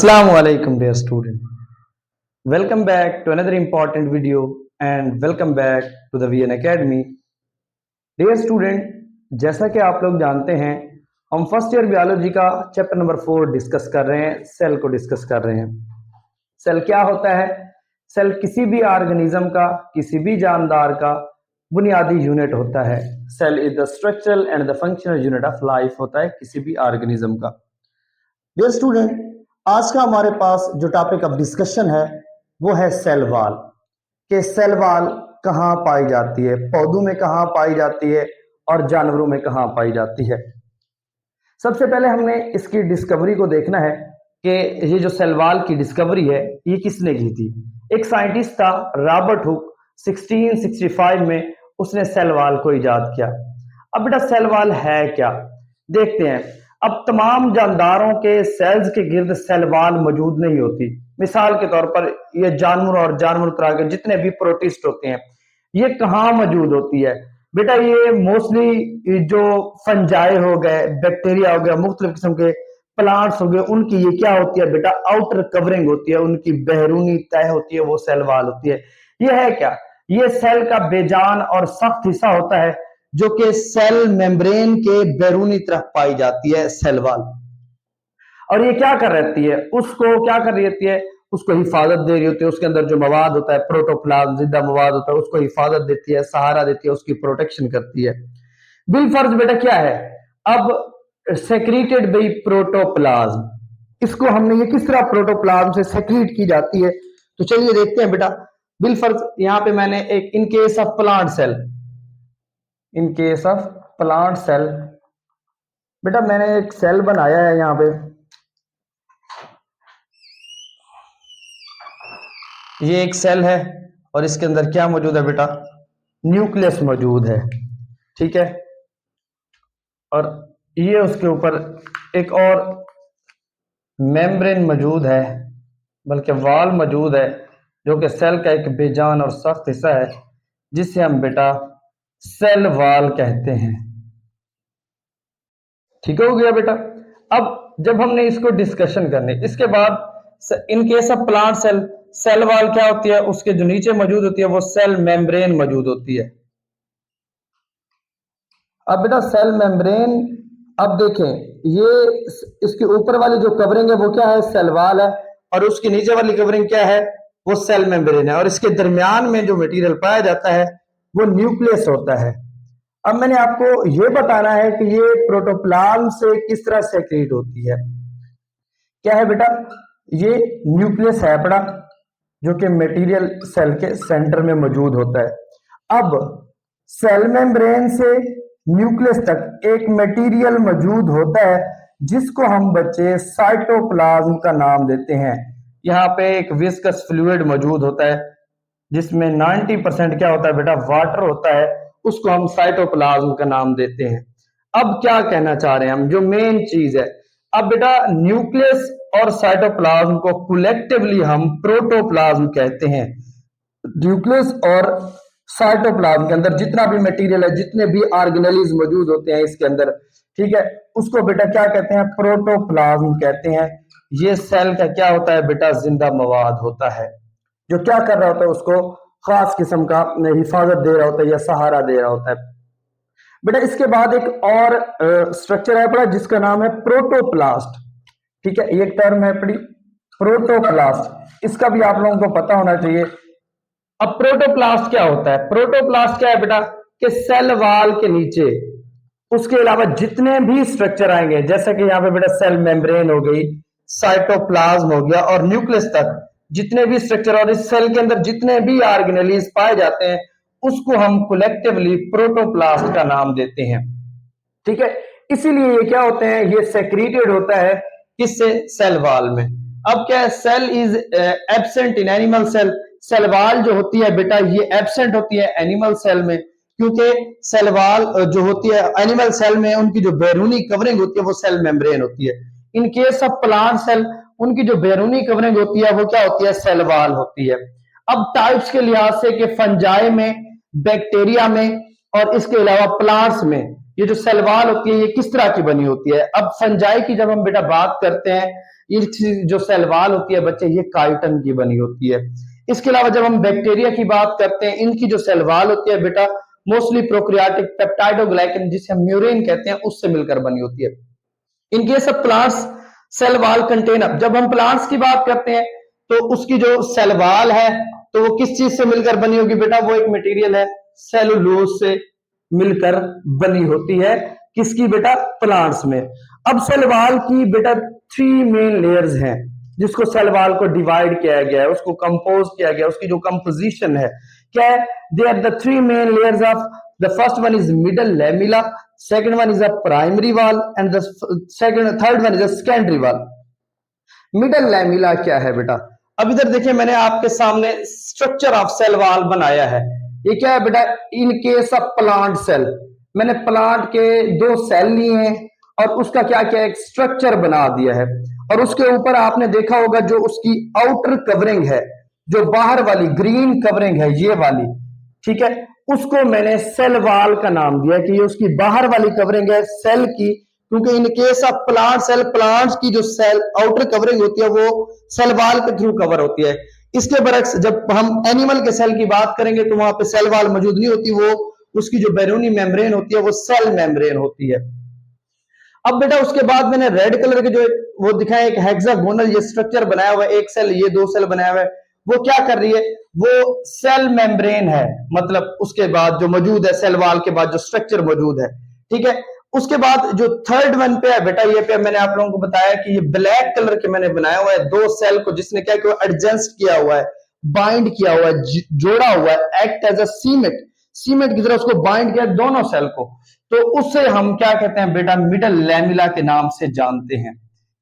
Assalamu alaikum dear student. Welcome back to another important video and welcome back to the VN Academy. Dear student, जैसा कि आप लोग जानते हैं हम फर्स्ट ईयर बायोलॉजी का चैप्टर नंबर 4 डिस्कस कर रहे हैं, सेल को डिस्कस कर रहे हैं। सेल क्या होता है? सेल किसी भी ऑर्गेनिज्म का, किसी भी जानदार का बुनियादी यूनिट होता है। Cell is the structural and the functional unit of life होता है किसी भी ऑर्गेनिज्म का। डियर स्टूडेंट, आज का हमारे पास जो टॉपिक ऑफ डिस्कशन है वो है सेल वॉल। कि सेल वॉल कहाँ पाई जाती है, पौधों में कहाँ पाई जाती है और जानवरों में कहाँ पाई जाती है। सबसे पहले हमने इसकी डिस्कवरी को देखना है कि ये जो सेल वॉल की डिस्कवरी है ये किसने की थी। एक साइंटिस्ट था रॉबर्ट हुक, 1665 में उसने सेल वॉल को इजाद किया। अब बेटा सेल वॉल है क्या, देखते हैं। अब तमाम जानदारों के सेल्स के गिर्द सेल वॉल मौजूद नहीं होती। मिसाल के तौर पर ये जानवर और जानवर तरह के जितने भी प्रोटिस्ट होते हैं ये कहाँ मौजूद होती है बेटा? ये मोस्टली जो फंजाई हो गए, बैक्टीरिया हो गया, मुख्तलिफ किस्म के प्लांट्स हो गए, उनकी ये क्या होती है बेटा? आउटर कवरिंग होती है, उनकी बैरूनी तह होती है, वो सेल वॉल होती है। ये है क्या? ये सेल का बेजान और सख्त हिस्सा होता है जो कि सेल मेम्ब्रेन के बैरूनी तरफ पाई जाती है, सेल वॉल। और ये क्या कर रहती है? उसको क्या कर रही होती है? उसको हिफाजत दे रही होती है। उसके अंदर जो मवाद होता है, प्रोटोप्लाज्म जिंदा मवाद होता है, उसको हिफाजत देती है, सहारा देती है, उसकी प्रोटेक्शन करती है। बिलफर्ज बेटा क्या है? अब सेक्रेटेड बाय प्रोटोप्लाज्म, इसको हमने ये किस तरह प्रोटोप्लाज्म से सेक्रेट की जाती है तो चलिए देखते हैं बेटा। बिलफर्ज यहाँ पे मैंने एक in case of plant cell, in case of plant cell बेटा मैंने एक सेल बनाया है। यहाँ पे ये एक सेल है और इसके अंदर क्या मौजूद है बेटा? न्यूक्लियस मौजूद है, ठीक है। और ये उसके ऊपर एक और मेम्ब्रेन मौजूद है, बल्कि वॉल मौजूद है जो कि सेल का एक बेजान और सख्त हिस्सा है जिसे हम बेटा सेल वॉल कहते हैं। ठीक हो गया बेटा। अब जब हमने इसको डिस्कशन करने इसके बाद in case of plant cell, cell wall क्या होती है? उसके जो नीचे मौजूद होती है वो सेल मेम्ब्रेन मौजूद होती है। अब बेटा सेल मेम्ब्रेन, अब देखें ये इसके ऊपर वाली जो कवरिंग है वो क्या है? सेल वॉल है। और उसके नीचे वाली कवरिंग क्या है? वो सेल मेम्ब्रेन है। और इसके दरमियान में जो मटेरियल पाया जाता है वो न्यूक्लियस होता है। अब मैंने आपको ये बताना है कि ये प्रोटोप्लाज्म से किस तरह सेक्रेट होती है। क्या है बेटा? ये न्यूक्लियस है बड़ा, जो कि मटेरियल सेल के सेंटर में मौजूद होता है। अब सेल मेम्ब्रेन से न्यूक्लियस तक एक मटेरियल मौजूद होता है जिसको हम बच्चे साइटोप्लाज्म का नाम देते हैं। यहाँ पे एक विस्कस फ्लूइड मौजूद होता है जिसमें 90% क्या होता है बेटा? वाटर होता है, उसको हम साइटोप्लाज्म का नाम देते हैं। अब क्या कहना चाह रहे हैं हम, जो मेन चीज है, अब बेटा न्यूक्लियस और साइटोप्लाज्म को कलेक्टिवली हम प्रोटोप्लाज्म कहते हैं। न्यूक्लियस और साइटोप्लाज्म के अंदर जितना भी मटेरियल है, जितने भी ऑर्गेनेल्स मौजूद होते हैं इसके अंदर, ठीक है, उसको बेटा क्या कहते हैं? प्रोटोप्लाज्म कहते हैं। ये सेल का क्या होता है बेटा? जिंदा मवाद होता है जो क्या कर रहा होता है? उसको खास किस्म का हिफाजत दे रहा होता है या सहारा दे रहा होता है बेटा। इसके बाद एक और स्ट्रक्चर है बड़ा जिसका नाम है प्रोटोप्लास्ट, ठीक है। ये एक टर्म है बड़ी, प्रोटोप्लास्ट, इसका भी आप लोगों को पता होना चाहिए। अब प्रोटोप्लास्ट क्या होता है? प्रोटोप्लास्ट क्या है बेटा? कि सेल वॉल के नीचे उसके अलावा जितने भी स्ट्रक्चर आएंगे, जैसे कि यहाँ पे बेटा सेल मेम्ब्रेन हो गई, साइटोप्लाज्म हो गया और न्यूक्लियस तक जितने भी स्ट्रक्चर और इस सेल के अंदर जितने भी ऑर्गेनेल्स पाए जाते हैं उसको हम कलेक्टिवली प्रोटोप्लास्ट का नाम देते हैं, ठीक है। इसीलिए ये क्या होते हैं? ये सेक्रेटेड होता है किससे? सेल वॉल में। अब क्या है? Cell is absent in animal cell. Cell wall जो होती है बेटा ये एब्सेंट होती है एनिमल सेल में, क्योंकि सेल वॉल जो होती है एनिमल सेल में उनकी जो बैरूनी कवरिंग होती है वो सेल मेम्ब्रेन होती है। In case of plant cell उनकी जो बैरूनी कवरिंग होती है वो क्या होती है? सेल वॉल होती है। अब टाइप्स के लिहाज से कि फंजाई में, बैक्टीरिया में और इसके अलावा प्लांट्स में ये जो सेल वॉल होती है ये किस तरह की बनी होती है। अब फंजाई की जब हम बेटा बात करते हैं ये जो सेल वॉल होती है बच्चे ये काइटिन की बनी होती है। इसके अलावा जब हम बैक्टीरिया की बात करते हैं, इनकी जो सेल वॉल होती है बेटा मोस्टली प्रोकैरियोटिक पेप्टाइडोग्लाइकन जिसे हम म्यूरेन कहते हैं उससे मिलकर बनी होती है। In case of plants cell wall contain, जब हम प्लांट्स की बात करते हैं तो उसकी जो सेल वॉल है तो वो किस चीज से मिलकर बनी होगी बेटा, वो एक मटेरियल है सेलुलोज से मिलकर बनी होती है। किसकी बेटा, प्लांट्स में। अब सेल वॉल की बेटा 3 मेन लेयर्स हैं जिसको सेल वॉल को डिवाइड किया गया है, उसको कंपोज किया गया, उसकी जो कंपोजिशन है क्या है, they are the 3 main layers of the first one is middle lamella, second one is a primary wall and the third one is a secondary wall। Middle lamella क्या है बेटा, अब इधर देखिए मैंने आपके सामने स्ट्रक्चर ऑफ सेल वॉल बनाया है। ये क्या है बेटा, in case of plant cell, मैंने प्लांट के 2 सेल लिए हैं और उसका क्या क्या एक स्ट्रक्चर बना दिया है, और उसके ऊपर आपने देखा होगा जो उसकी आउटर कवरिंग है, जो बाहर वाली ग्रीन कवरिंग है ये वाली, ठीक है, उसको मैंने सेल वॉल का नाम दिया कि ये उसकी बाहर वाली कवरिंग है सेल की, क्योंकि in case of plant cell, plants की जो सेल आउटर कवरिंग होती है वो सेल वॉल के थ्रू कवर होती है। इसके बरक्स जब हम एनिमल के सेल की बात करेंगे तो वहां पे सेल वॉल मौजूद नहीं होती, वो उसकी जो बैरूनी मेम्ब्रेन होती है वो सेल मेम्ब्रेन होती है। अब बेटा उसके बाद मैंने रेड कलर के जो वो दिखाया एक हेक्सागोनल ये स्ट्रक्चर बनाया हुआ है, एक सेल ये 2 सेल बनाया हुआ है, वो क्या कर रही है, वो सेल मेम्ब्रेन है, मतलब उसके बाद जो मौजूद है सेल वॉल के बाद जो स्ट्रक्चर मौजूद है, ठीक है। उसके बाद जो थर्ड वन पे है बेटा, ये पे मैंने आप लोगों को बताया कि ये ब्लैक कलर के मैंने बनाया हुआ है 2 सेल को, जिसने क्या किया, एडजस्ट किया हुआ है, बाइंड किया हुआ है, जोड़ा हुआ है, एक्ट एज अ सीमेंट की तरह उसको बाइंड किया दोनों सेल को, तो उससे हम क्या कहते हैं बेटा, मिडल लैमिला के नाम से जानते हैं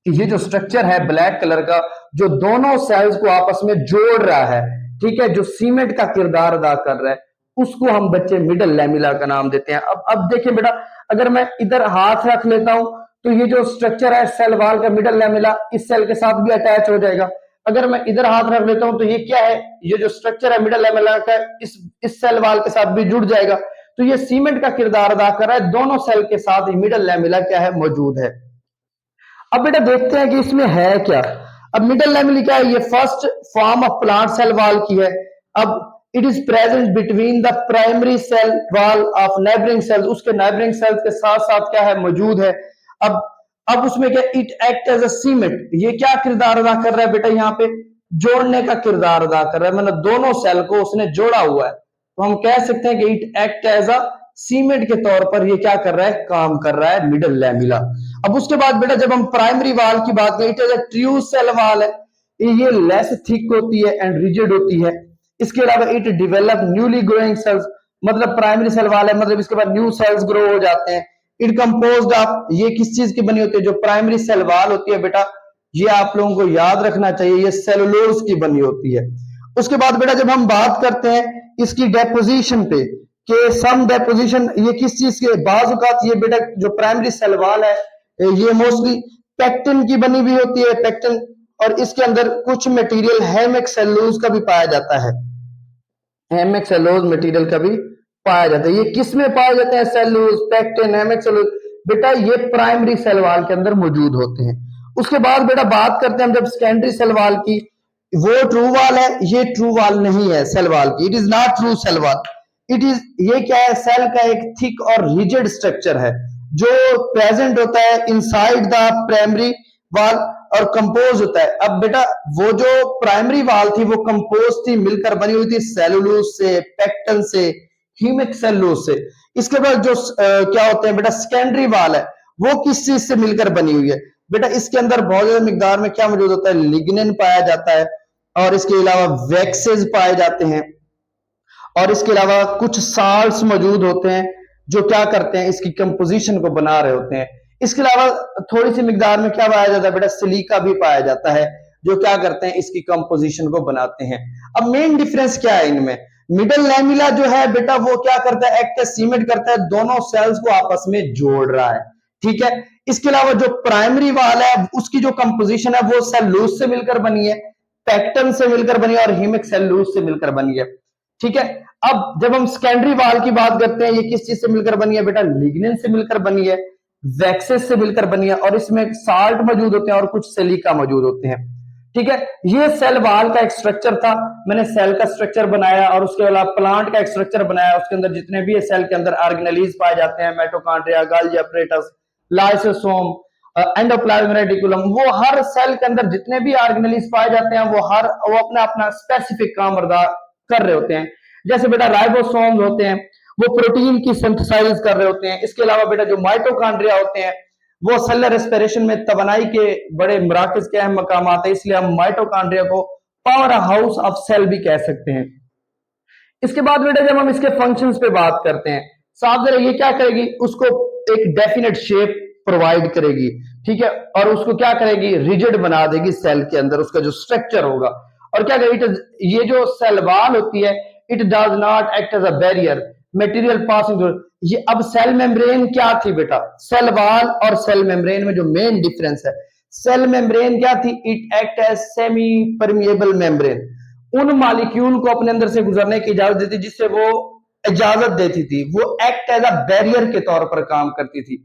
कि ये जो स्ट्रक्चर है ब्लैक कलर का जो दोनों सेल्स को आपस में जोड़ रहा है, ठीक है, जो सीमेंट का किरदार अदा कर रहा है, उसको हम बच्चे मिडल लैमिला का नाम देते हैं। अब देखिए बेटा, अगर मैं इधर हाथ रख लेता हूं तो ये जो स्ट्रक्चर है सेल वॉल का मिडल लैमिला इस सेल के साथ भी अटैच हो जाएगा। अगर मैं इधर हाथ रख लेता हूं तो ये क्या है, ये जो स्ट्रक्चर है मिडल लैमिला का इस सेल वॉल के साथ भी जुड़ जाएगा, तो ये सीमेंट का किरदार अदा कर रहा है, दोनों सेल के साथ ही मिडल लैमिला क्या है, मौजूद है। अब बेटा देखते हैं कि इसमें है क्या। अब मिडल लैमिला क्या है, ये first form of plant cell wall की है। अब it is present between the primary cell wall of neighbouring cells, उसके नेबरिंग सेल्स के साथ साथ क्या है, मौजूद है। अब उसमें क्या, it act as a cement, ये क्या किरदार अदा कर रहा है बेटा, यहाँ पे जोड़ने का किरदार अदा कर रहा है, मतलब दोनों सेल को उसने जोड़ा हुआ है, तो हम कह सकते हैं कि it act as a cement के तौर पर ये क्या कर रहा है, काम कर रहा है मिडल लैमिला। अब उसके बाद बेटा जब हम प्राइमरी वॉल की बात करें, it is a true cell wall है, ये लेस थिक होती है एंड रिजिड होती है। इसके अलावा it develop newly growing cells, मतलब प्राइमरी सेल वॉल है, मतलब इसके बाद न्यू सेल्स ग्रो हो जाते हैं। इट कंपोज्ड ऑफ, ये किस चीज की बनी होती है, जो प्राइमरी सेल वॉल होती है बेटा, ये आप लोगों को याद रखना चाहिए, ये सेलुलोज की बनी होती है। उसके बाद बेटा जब हम बात करते हैं इसकी डेपोजिशन पे कि सम डेपोजिशन, ये किस चीज के बाजुकात, ये बेटा जो प्राइमरी सेल वॉल है ये मोस्टली पेक्टिन की बनी हुई होती है, पेक्टिन, और इसके अंदर कुछ मटेरियल हेमिक्सेलुलोज का भी पाया जाता है, हेमिक्सेलुलोज मटेरियल का भी पाया जाता है। ये किस में पाया जाता है, सेलुलोज, पेक्टिन, हेमिक्सेलुलोज, बेटा ये प्राइमरी सेल वॉल के अंदर मौजूद होते हैं। उसके बाद बेटा बात करते हैं हम जब सेकेंडरी सेल वॉल की, वो ट्रू वॉल है, ये ट्रू वॉल नहीं है सेल वॉल की, it is not true cell wall, it is, ये क्या है, सेल का एक थिक और रिजिड स्ट्रक्चर है जो प्रेजेंट होता है इनसाइड द प्राइमरी वॉल और कंपोज होता है। अब बेटा वो जो प्राइमरी वॉल थी वो कंपोज थी, मिलकर बनी हुई थी सेलुलोज से, पेक्टिन से, हेमिक्सेलुलोज से। इसके बाद जो क्या होते हैं बेटा, सेकेंडरी वॉल है, वो किस चीज से मिलकर बनी हुई है बेटा, इसके अंदर बहुत ज्यादा मिकदार में क्या मौजूद होता है, लिग्निन पाया जाता है, और इसके अलावा वैक्सेस पाए जाते हैं, और इसके अलावा कुछ साल्ट्स मौजूद होते हैं जो क्या करते हैं, इसकी कंपोजिशन को बना रहे होते हैं। इसके अलावा थोड़ी सी मिकदार में क्या पाया जाता है बेटा, सिलिका भी पाया जाता है जो क्या करते हैं, इसकी कंपोजिशन को बनाते हैं। अब मेन डिफरेंस क्या है इनमें, मिडल लैमिला जो है बेटा वो क्या करता है, एक्ट सीमेंट करता है, दोनों सेल्स को आपस में जोड़ रहा है, ठीक है। इसके अलावा जो प्राइमरी वॉल है उसकी जो कंपोजिशन है वो सेलुलोज से मिलकर बनी है, पेक्टिन से मिलकर बनी है, और हेमिक्सेलुलोज से मिलकर बनी है, ठीक है। अब जब हम सेकेंडरी वॉल की बात करते हैं, ये किस चीज से मिलकर बनी है बेटा, लिग्निन से मिलकर बनी है। वैक्सेस से मिलकर बनी है और इसमें साल्ट मौजूद होते हैं और कुछ सिलिका मौजूद होते हैं। ठीक है, ये सेल वॉल का एक स्ट्रक्चर था। मैंने सेल का स्ट्रक्चर बनाया और उसके अलावा प्लांट का एक स्ट्रक्चर बनाया। उसके अंदर जितने भी सेल के अंदर ऑर्गेनेलीज पाए जाते हैं, mitochondria, Golgi apparatus, lysosome, endoplasmic reticulum, वो हर सेल के अंदर जितने भी ऑर्गेनेलीज पाए जाते हैं वो अपना अपना स्पेसिफिक काम अदा कर रहे होते हैं। जैसे बेटा राइबोसोम होते हैं, वो प्रोटीन की सिंथेसाइज कर रहे होते हैं। इसके अलावा बेटा जो माइटोकॉन्ड्रिया होते हैं वो सेलुलर रेस्पिरेशन में तवानाई के बड़े मराकज के अहम मकाम आते हैं, इसलिए हम माइटोकॉन्ड्रिया को पावर हाउस ऑफ सेल भी कह सकते हैं। इसके बाद बेटा जब हम इसके फंक्शंस पे बात करते हैं, साफ जरा ये क्या करेगी, उसको एक डेफिनेट शेप प्रोवाइड करेगी। ठीक है, और उसको क्या करेगी, रिजिड बना देगी सेल के अंदर, उसका जो स्ट्रक्चर होगा। और क्या करेगी, ये जो सेल वॉल होती है, it does not act as a barrier material passing through. ये अब सेल मेम्ब्रेन क्या थी बेटा, सेल वॉल और सेल मेम्ब्रेन में जो मेन डिफरेंस है, सेल मेम्ब्रेन क्या थी, it act as semi permeable membrane, उन मॉलिक्यूल को अपने अंदर से गुजरने की इजाजत देती जिससे वो इजाजत देती थी, वो एक्ट एज अ बैरियर के तौर पर काम करती थी।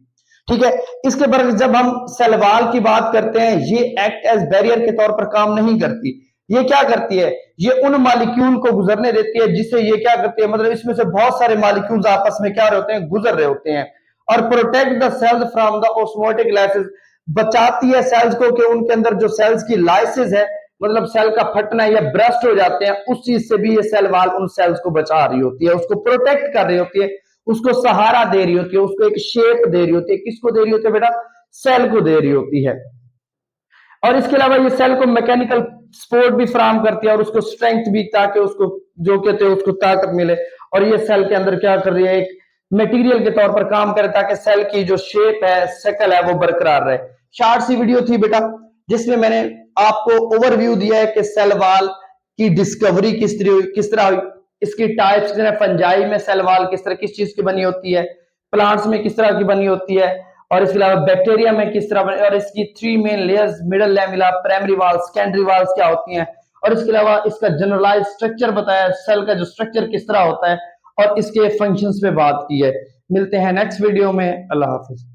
ठीक है, इसके बाद जब हम सेल वॉल की बात करते हैं, ये एक्ट एज बैरियर के तौर पर काम नहीं करती। ये क्या करती है, ये उन मॉलिक्यूल को गुजरने देती है जिससे ये क्या करती है, मतलब इसमें से बहुत सारे मॉलिक्यूल्स आपस में क्या होते हैं, गुजर रहे होते हैं। और protect the cells from the osmotic lysis, बचाती है सेल्स को कि उनके अंदर जो सेल्स की लाइसिस है, मतलब सेल का फटना या ब्रस्ट हो जाते हैं, उस चीज से भी ये सेल वॉल उन सेल्स को बचा रही होती है, उसको प्रोटेक्ट कर रही होती है, उसको सहारा दे रही होती है, उसको एक शेप दे रही होती है। किसको दे रही होती है बेटा, सेल को दे रही होती है। और इसके अलावा ये सेल को मैकेनिकल सपोर्ट भी फराहम करती है और उसको स्ट्रेंथ भी, ताकि उसको जो कहते हैं उसको ताकत मिले। और ये सेल के अंदर क्या कर रही है, एक मटेरियल के तौर पर काम करे ताकि सेल की जो शेप है, शकल है, वो बरकरार रहे। शॉर्ट सी वीडियो थी बेटा जिसमें मैंने आपको ओवरव्यू दिया है कि सेल वॉल की डिस्कवरी किस तरह हुई, इसकी टाइप्स, फंजाई में सेल वॉल किस चीज की बनी होती है, प्लांट्स में किस तरह की बनी होती है, और इसके अलावा बैक्टीरिया में किस तरह बने, और इसकी 3 main layers, middle lamella, primary walls, secondary walls क्या होती हैं, और इसके अलावा इसका जनरलाइज स्ट्रक्चर बताया, सेल का जो स्ट्रक्चर किस तरह होता है, और इसके फंक्शंस पे बात की है। मिलते हैं नेक्स्ट वीडियो में। अल्लाह हाफिज।